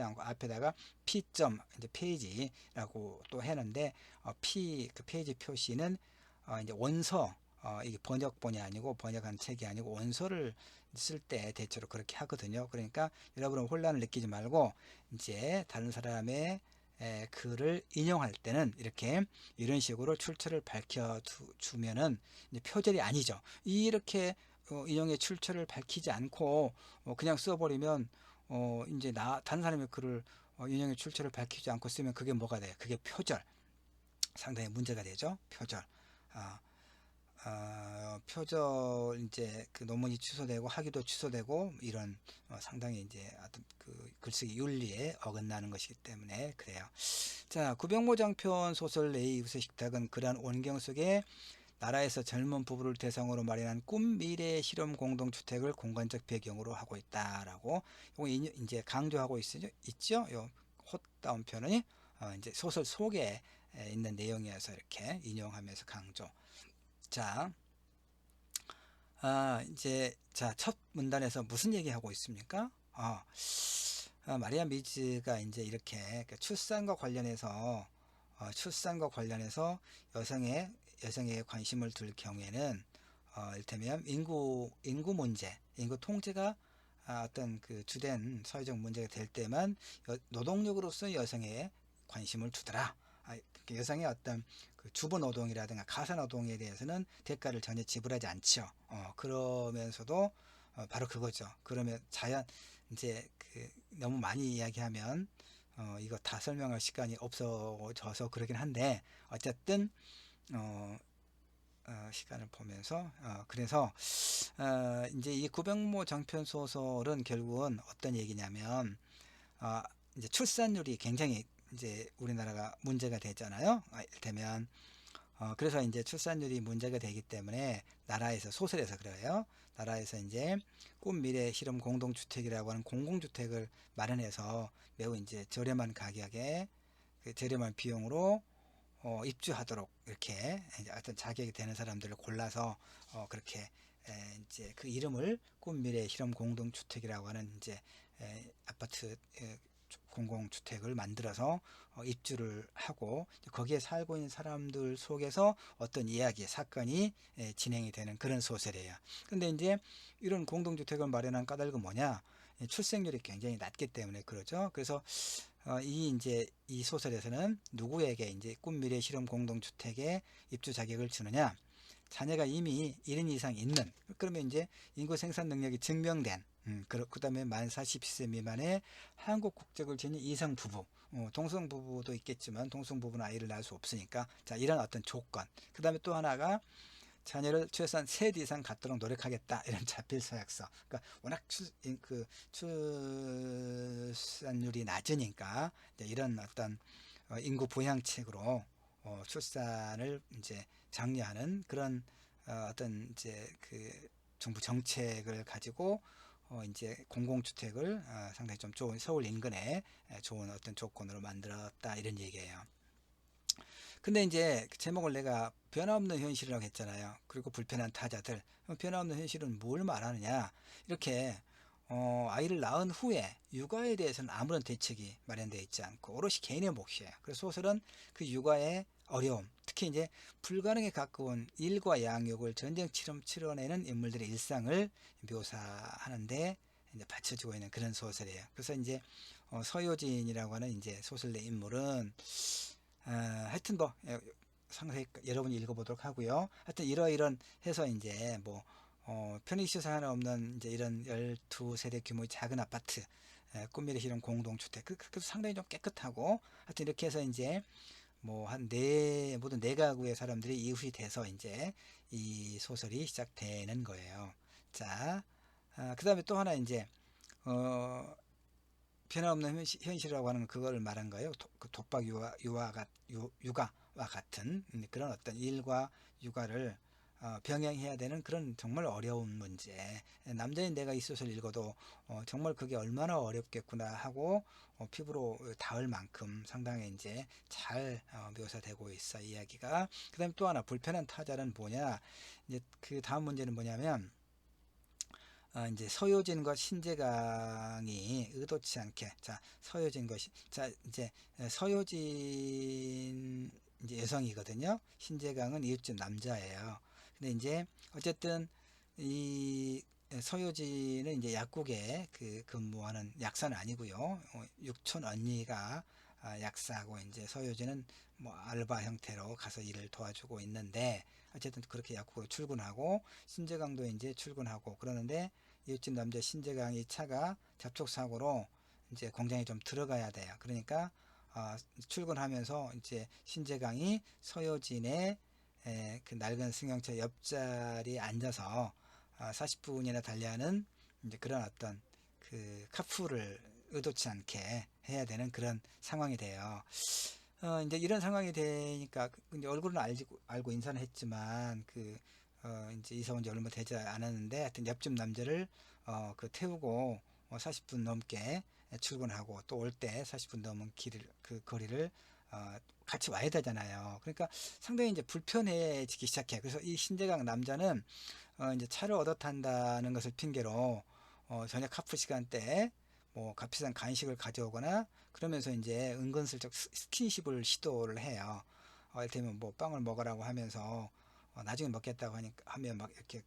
않고 앞에다가 P.점 이제 페이지라고 또 했는데 그 페이지 표시는 이제 원서, 이게 번역본이 아니고 번역한 책이 아니고 원서를 쓸 때 대체로 그렇게 하거든요. 그러니까 여러분은 혼란을 느끼지 말고 이제 다른 사람의 글을 인용할 때는 이렇게 이런 식으로 출처를 밝혀주면은 이제 표절이 아니죠. 이렇게 인용의 출처를 밝히지 않고 그냥 써버리면 이제 다른 사람의 글을 인용의 출처를 밝히지 않고 쓰면 그게 뭐가 돼요? 그게 표절. 상당히 문제가 되죠. 표절. 아, 표절 이제 그 논문이 취소되고 학위도 취소되고 이런 상당히 이제 어떤 그 글쓰기 윤리에 어긋나는 것이기 때문에 그래요. 자, 구병모 장편 소설 내의 이웃의 식탁은 그러한 원경 속에 나라에서 젊은 부부를 대상으로 마련한 꿈 미래 실험 공동주택을 공간적 배경으로 하고 있다라고 이거 이제 강조하고 있죠. 요 헛다운 표현이 이제 소설 속에 있는 내용이어서 이렇게 인용하면서 강조. 자, 이제 자, 첫 문단에서 무슨 얘기하고 있습니까? 마리아 미즈가 이제 이렇게 그 출산과 관련해서 여성의 관심을 둘 경우에는 이를테면 인구 문제, 인구 통제가 어떤 그 주된 사회적 문제가 될 때만 노동력으로서 여성의 관심을 두더라. 여성의 어떤 그 주부 노동이라든가 가사 노동에 대해서는 대가를 전혀 지불하지 않죠. 그러면서도 바로 그거죠. 그러면 자연 이제 그 너무 많이 이야기하면 이거 다 설명할 시간이 없어져서 그러긴 한데 어쨌든 어, 시간을 보면서 그래서 이제 이 구병모 장편 소설은 결국은 어떤 얘기냐면 어, 이제 출산율이 굉장히 이제 우리나라가 문제가 되잖아요. 이를테면 그래서 이제 출산율이 문제가 되기 때문에 나라에서 소설에서 그래요. 나라에서 이제 꿈 미래 실험 공동주택이라고 하는 공공주택을 마련해서 매우 이제 저렴한 가격에 그 저렴한 비용으로 입주하도록 이렇게 이제 어떤 자격이 되는 사람들을 골라서 그렇게 이제 그 이름을 꿈미래 실험 공동주택이라고 하는 이제 아파트 공공주택을 만들어서 입주를 하고 거기에 살고 있는 사람들 속에서 어떤 이야기, 사건이 진행이 되는 그런 소설이에요. 근데 이제 이런 공동주택을 마련한 까닭은 뭐냐? 출생률이 굉장히 낮기 때문에 그러죠. 그래서 이제 이 소설에서는 누구에게 이제 꿈미래 실험 공동주택에 입주 자격을 주느냐? 자녀가 이미 1인 이상 있는, 그러면 이제 인구 생산 능력이 증명된, 그 다음에 만 40세 미만의 한국 국적을 지닌 이성 부부, 동성 부부도 있겠지만 동성 부부는 아이를 낳을 수 없으니까, 자, 이런 어떤 조건. 그 다음에 또 하나가 자녀를 최소한 셋 이상 갖도록 노력하겠다, 이런 자필 서약서. 그러니까 워낙 출산율이 낮으니까 이런 어떤 인구 부양책으로 출산을 이제 장려하는 그런 어떤 이제 그 정부 정책을 가지고 이제 공공주택을 상당히 좀 좋은 서울 인근에 좋은 어떤 조건으로 만들었다, 이런 얘기예요. 근데 이제 그 제목을 내가 변화없는 현실이라고 했잖아요. 그리고 불편한 타자들. 변화없는 현실은 뭘 말하느냐? 이렇게 아이를 낳은 후에 육아에 대해서는 아무런 대책이 마련되어 있지 않고 오롯이 개인의 몫이에요. 그래서 소설은 그 육아의 어려움, 특히 이제 불가능에 가까운 일과 양육을 전쟁처럼 치러내는 인물들의 일상을 묘사하는데 이제 받쳐주고 있는 그런 소설이에요. 그래서 이제 서효진이라고 하는 이제 소설 내 인물은 하여튼 뭐 상세히 여러분이 읽어보도록 하고요. 하여튼 이런 해서 이제 뭐 편의시설 하나 없는 이제 이런 12세대 규모의 작은 아파트, 꿈미래 실험 공동주택, 그래서 상당히 좀 깨끗하고, 하여튼 이렇게 해서 이제 뭐 모든 네 가구의 사람들이 이웃이 돼서 이제 이 소설이 시작되는 거예요. 자, 그 다음에 또 하나 이제 어, 변화없는 현실이라고 하는 그걸 말한 거예요. 그 독박 육아와 같은 그런 어떤 일과 육아를 병행해야 되는 그런 정말 어려운 문제. 남자인 내가 이 소설 읽어도 정말 그게 얼마나 어렵겠구나 하고 피부로 닿을 만큼 상당히 이제 잘 묘사되고 있어, 이야기가. 그다음에 또 하나 불편한 타자는 뭐냐? 이제 그 다음 문제는 뭐냐면 이제 서효진과 신재강이 의도치 않게, 자, 이제 서효진 이제 여성이거든요. 신재강은 이웃집 남자예요. 근데 이제 어쨌든 이 서효진은 이제 약국에 그 근무하는 약사는 아니고요. 육촌 언니가 약사고, 이제 서효진은 뭐 알바 형태로 가서 일을 도와주고 있는데, 어쨌든 그렇게 약국으로 출근하고 신재강도 이제 출근하고 그러는데 이웃집 남자 신재강이 차가 접촉사고로 이제 공장에 좀 들어가야 돼요. 그러니까 출근하면서 이제 신재강이 서효진의 그 낡은 승용차 옆자리에 앉아서 40분이나 달려하는 이제 그런 어떤 그 카풀을 의도치 않게 해야 되는 그런 상황이 돼요. 이제 이런 상황이 되니까 이제 얼굴은 알고 인사는 했지만 이제 이사 온 지 얼마 되지 않았는데 하여튼 옆집 남자를 그 태우고 40분 넘게 출근하고 또 올 때 40분 넘은 길을 그 거리를 같이 와야 되잖아요. 그러니까 상당히 이제 불편해지기 시작해. 그래서 이 신재강 남자는 이제 차를 얻어 탄다는 것을 핑계로 저녁 하프 시간대에 뭐 값비싼 간식을 가져오거나 그러면서 이제 은근슬쩍 스킨십을 시도를 해요. 이를테면 뭐 빵을 먹으라고 하면서 나중에 먹겠다고 하면 막 이렇게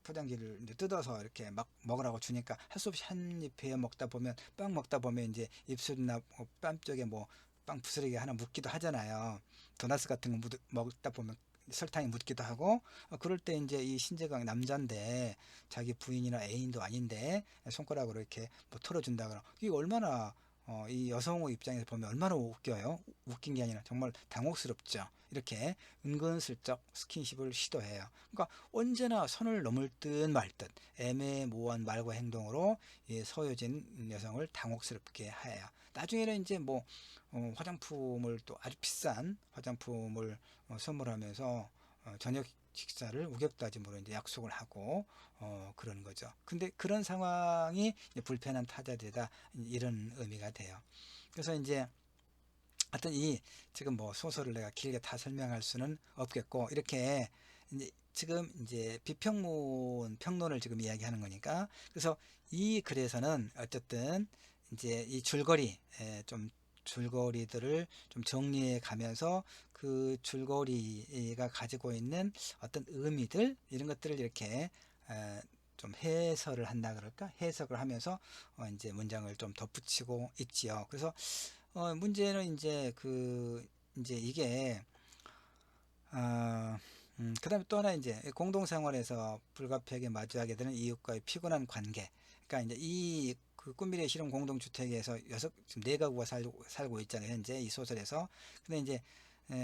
포장지를 이제 뜯어서 이렇게 막 먹으라고 주니까 할 수 없이 한 입에 먹다 보면 빵 먹다 보면 이제 입술이나 뺨 쪽에 뭐 빵 부스러기 하나 묻기도 하잖아요. 도나스 같은 거 먹다 보면 설탕이 묻기도 하고 그럴 때 이제 이 신재강 남자인데 자기 부인이나 애인도 아닌데 손가락으로 이렇게 뭐 털어준다 그러 이게 얼마나 이 여성의 입장에서 보면 얼마나 웃겨요. 웃긴 게 아니라 정말 당혹스럽죠. 이렇게 은근슬쩍 스킨십을 시도해요. 그러니까 언제나 선을 넘을 듯 말 듯 애매모호한 말과 행동으로 이 서효진 여성을 당혹스럽게 해요. 나중에는 이제 뭐 화장품을 또 아주 비싼 화장품을 선물하면서 저녁 식사를 우격다짐으로 이제 약속을 하고 그런 거죠. 근데 그런 상황이 이제 불편한 타자되다 이런 의미가 돼요. 그래서 이제 하여튼 이 지금 뭐 소설을 내가 길게 다 설명할 수는 없겠고 이렇게 이제 지금 이제 비평문 평론을 지금 이야기하는 거니까 그래서 이 글에서는 어쨌든 이제 이 좀 줄거리들을 좀 정리해 가면서 그 줄거리가 가지고 있는 어떤 의미들 이런 것들을 이렇게 좀 해설을 한다 그럴까 해석을 하면서 이제 문장을 좀 덧붙이고 있지요. 그래서 문제는 이제 이제 이게 그다음에 또 하나 이제 공동생활에서 불가피하게 마주하게 되는 이웃과의 피곤한 관계. 그러니까 이제 그 꿈미래 실험 공동주택에서 지금 네 가구가 살고 있잖아요. 현재 이 소설에서. 근데 이제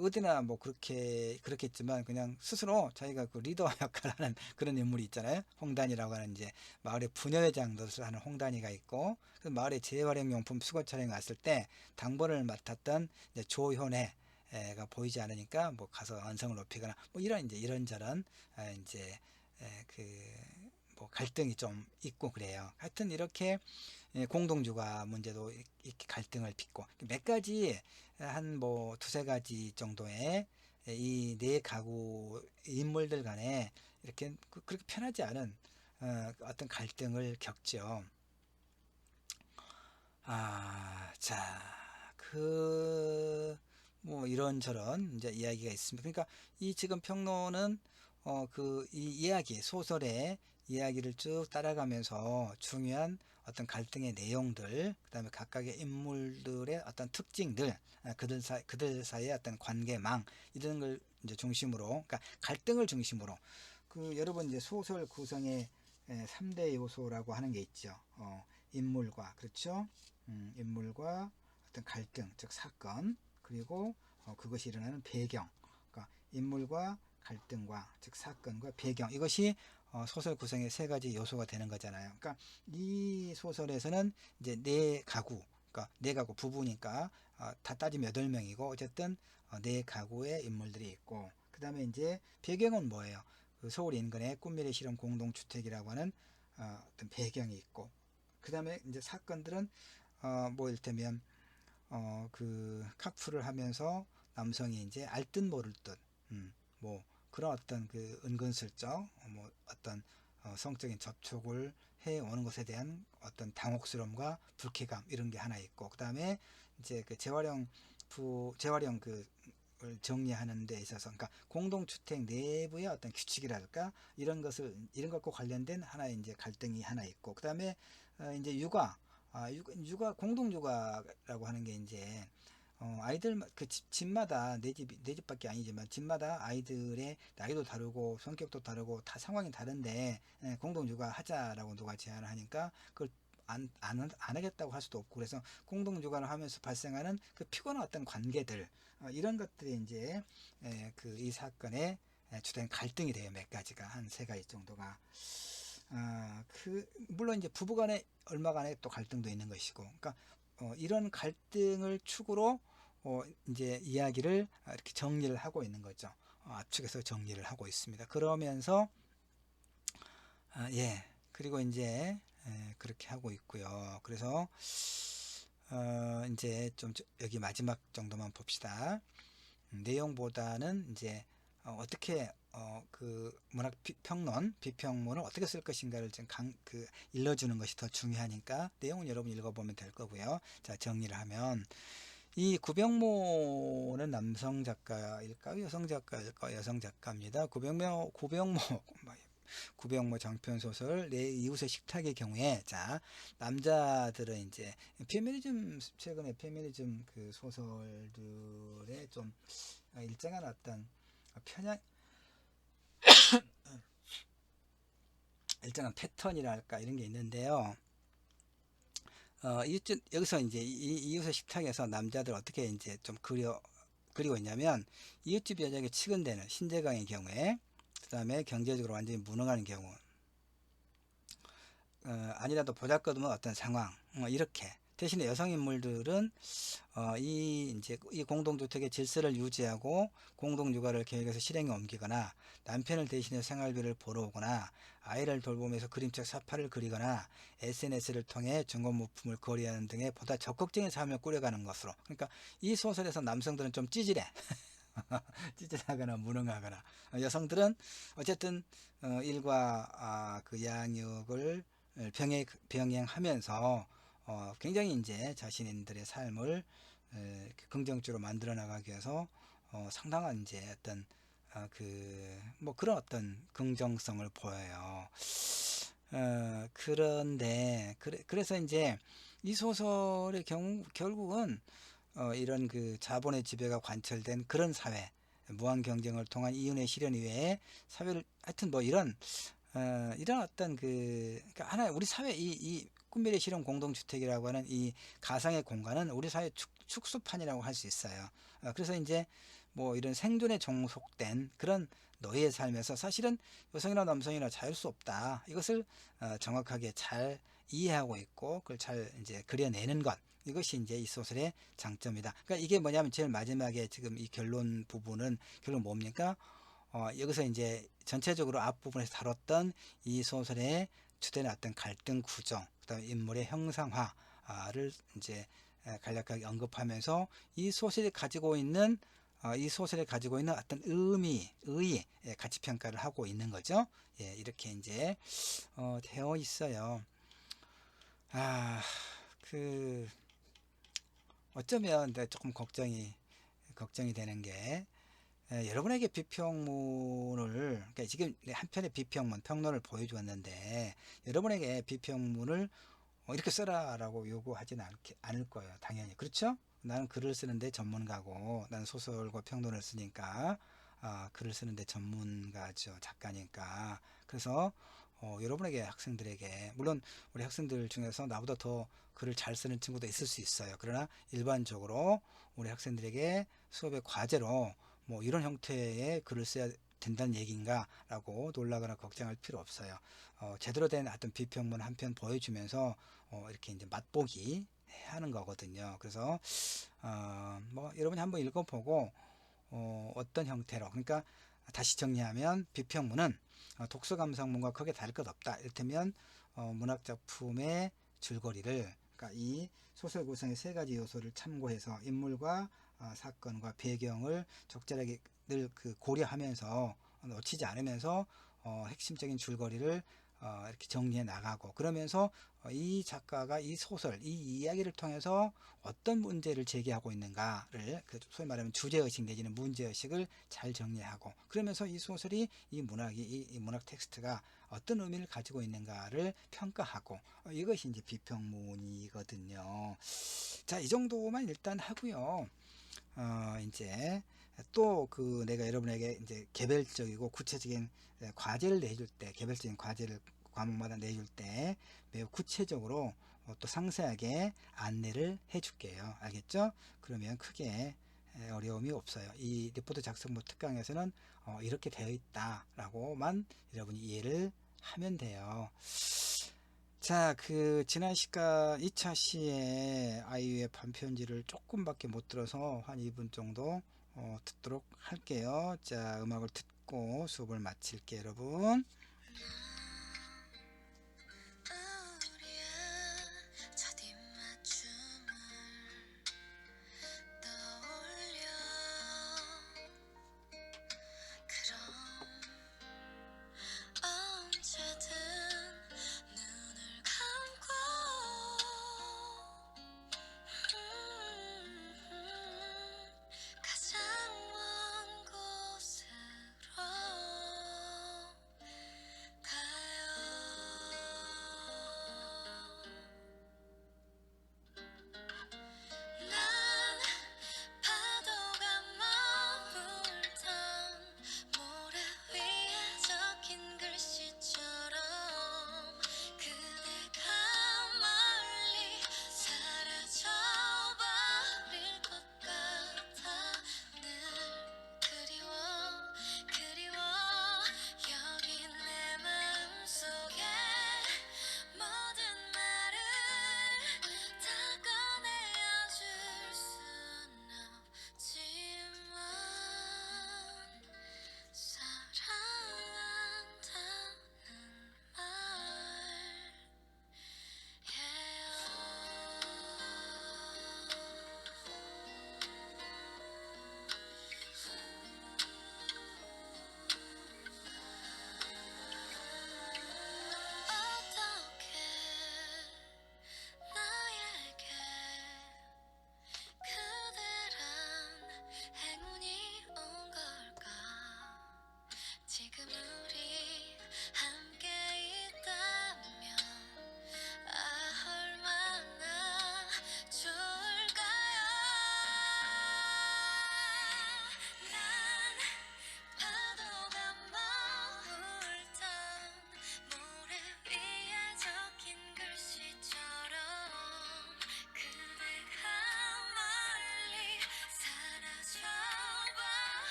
어디나 뭐 그렇겠지만 그냥 스스로 자기가 그 리더 역할을 하는 그런 인물이 있잖아요. 홍단이라고 하는 이제 마을의 부녀회장 노릇을 하는 홍단이가 있고 그 마을의 재활용용품 수거 촬영에 왔을 때 당번을 맡았던 이제 조현애 가 보이지 않으니까 뭐 가서 언성을 높이거나 뭐 이런 이제 이런저런 이제 뭐 갈등이 좀 있고 그래요. 하여튼 이렇게 공동주거 문제도 이렇게 갈등을 빚고 몇 가지 한 뭐 두세 가지 정도의 이 네 가구 인물들 간에 이렇게 그렇게 편하지 않은 어떤 갈등을 겪죠. 자, 뭐 이런저런 이제 이야기가 있습니다. 그러니까 이 지금 평론은 이 이야기, 소설의 이야기를 쭉 따라가면서 중요한 어떤 갈등의 내용들, 그다음에 각각의 인물들의 어떤 특징들, 그들 사이의 어떤 관계망 이런 걸 이제 중심으로, 그러니까 갈등을 중심으로 여러분 이제 소설 구성의 3대 요소라고 하는 게 있죠. 인물과 그렇죠. 인물과 어떤 갈등, 즉 사건, 그리고 그것이 일어나는 배경, 그러니까 인물과 갈등과 즉 사건과 배경 이것이 소설 구성의 세 가지 요소가 되는 거잖아요. 그러니까 이 소설에서는 이제 그러니까 네 가구 부부니까 다 따지면 8명이고 어쨌든 네 가구의 인물들이 있고 그 다음에 이제 배경은 뭐예요? 그 서울 인근의 꿈미래 실험 공동주택이라고 하는 어떤 배경이 있고 그 다음에 이제 사건들은 뭐 이를테면 카풀을 하면서 남성이 이제 알듯 모를 듯 뭐 그런 어떤 그 은근슬쩍 뭐 어떤 성적인 접촉을 해 오는 것에 대한 어떤 당혹스러움과 불쾌감 이런 게 하나 있고 그 다음에 이제 그 재활용 을 정리하는 데 있어서 그러니까 공동주택 내부의 어떤 규칙이랄까 이런 것과 관련된 하나의 이제 갈등이 하나 있고 그 다음에 이제 공동육아라고 하는 게 이제 아이들 그 집마다 내 집밖에 아니지만 집마다 아이들의 나이도 다르고 성격도 다르고 다 상황이 다른데 공동 육아하자라고 누가 제안을 하니까 그걸 안 하겠다고 할 수도 없고 그래서 공동 육아를 하면서 발생하는 그 피곤한 어떤 관계들 이런 것들이 이제 그 이 사건의 주된 갈등이 돼요. 몇 가지가 한 세 가지 정도가 그 물론 이제 부부간에 얼마간에 또 갈등도 있는 것이고 그러니까 이런 갈등을 축으로 이제 이야기를 이렇게 정리를 하고 있는 거죠. 압축해서 정리를 하고 있습니다. 그러면서 예 그리고 이제 그렇게 하고 있고요. 그래서 이제 좀 여기 마지막 정도만 봅시다. 내용보다는 이제 어떻게 그 문학 평론, 비평문을 어떻게 쓸 것인가를 좀 일러주는 것이 더 중요하니까 내용은 여러분 읽어보면 될 거고요. 자, 정리를 하면 이 구병모는 남성 작가일까요? 여성 작가일까요? 여성 작가입니다. 구병모 장편 소설 내 이웃의 식탁의 경우에 자 남자들은 이제 페미니즘 최근에 페미니즘 그 소설들의 좀 일정한 어떤 편향 일정한 패턴이랄까 이런 게 있는데요. 여기서 이제 이웃의 식탁에서 남자들 어떻게 이제 좀 그리고 있냐면 이웃집 여자에게 치근대는 신재강의 경우에 그 다음에 경제적으로 완전히 무능한 경우 아니라도 보잘것없는 어떤 상황 이렇게 대신에 여성 인물들은 이 공동주택의 질서를 유지하고 공동육아를 계획해서 실행에 옮기거나 남편을 대신해 생활비를 벌어오거나 아이를 돌보면서 그림책 사파를 그리거나 SNS를 통해 중고물품을 거래하는 등의 보다 적극적인 삶을 꾸려가는 것으로 그러니까 이 소설에서 남성들은 좀 찌질해 찌질하거나 무능하거나 여성들은 어쨌든 일과 그 양육을 병행하면서 굉장히 이제 자신들의 삶을 긍정적으로 만들어 나가기 위해서 상당한 이제 어떤 그 뭐 그런 어떤 긍정성을 보여요. 그런데 그래서 이제 이 소설의 경우 결국은 이런 그 자본의 지배가 관철된 그런 사회, 무한 경쟁을 통한 이윤의 실현 이외에 사회를 하여튼 뭐 이런 어떤 그러니까 하나 우리 사회 이 꿈미래 실현 공동주택이라고 하는 이 가상의 공간은 우리 사회 축소판이라고 할 수 있어요. 그래서 이제 뭐 이런 생존에 종속된 그런 노예의 삶에서 사실은 여성이나 남성이나 자유할 수 없다. 이것을 정확하게 잘 이해하고 있고 그걸 잘 이제 그려내는 것. 이것이 이제 이 소설의 장점이다. 그러니까 이게 뭐냐면 제일 마지막에 지금 이 결론 부분은 결론 뭡니까? 여기서 이제 전체적으로 앞부분에서 다뤘던 이 소설의 주된 어떤 갈등 구조, 그다음에 인물의 형상화를 이제 간략하게 언급하면서 이 소설이 가지고 있는 어떤 의의 가치 평가를 하고 있는 거죠. 예, 이렇게 이제 되어 있어요. 아, 그 어쩌면 조금 걱정이 되는 게 여러분에게 비평문을 그러니까 지금 한 편의 평론을 보여주었는데 여러분에게 비평문을 이렇게 써라라고 요구하진 않을 거예요. 당연히 그렇죠? 나는 글을 쓰는데 전문가고 나는 소설과 평론을 쓰니까 글을 쓰는데 전문가죠. 작가니까 그래서 여러분에게 학생들에게 물론 우리 학생들 중에서 나보다 더 글을 잘 쓰는 친구도 있을 수 있어요. 그러나 일반적으로 우리 학생들에게 수업의 과제로 뭐 이런 형태의 글을 써야 된다는 얘기인가 라고 놀라거나 걱정할 필요 없어요. 제대로 된 어떤 비평문 한 편 보여주면서 이렇게 이제 맛보기 하는 거거든요. 그래서 뭐 여러분이 한번 읽어보고 어떤 형태로 그러니까 다시 정리하면 비평문은 독서 감상문과 크게 다를 것 없다. 이를테면 문학 작품의 줄거리를 그러니까 이 소설 구성의 세 가지 요소를 참고해서 인물과 사건과 배경을 적절하게 늘 그 고려하면서 놓치지 않으면서 핵심적인 줄거리를 이렇게 정리해 나가고 그러면서 이 작가가 이 소설, 이 이야기를 통해서 어떤 문제를 제기하고 있는가를 소위 말하면 주제의식 내지는 문제의식을 잘 정리하고 그러면서 이 소설이 이 문학 텍스트가 어떤 의미를 가지고 있는가를 평가하고 이것이 이제 비평문이거든요. 자, 이 정도만 일단 하고요. 이제 또 그 내가 여러분에게 이제 개별적이고 구체적인 과제를 내줄 때, 개별적인 과제를 과목마다 내줄 때 매우 구체적으로 또 상세하게 안내를 해 줄게요. 알겠죠? 그러면 크게 어려움이 없어요. 이 리포트 작성부 특강에서는 이렇게 되어 있다 라고만 여러분이 이해를 하면 돼요. 자, 그 지난 시간 2차 시에 아이유의 반편지를 조금밖에 못 들어서 한 2분 정도 듣도록 할게요. 자, 음악을 듣고 수업을 마칠게요, 여러분.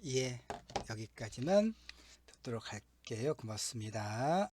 예, 여기까지만 듣도록 할게요. 고맙습니다.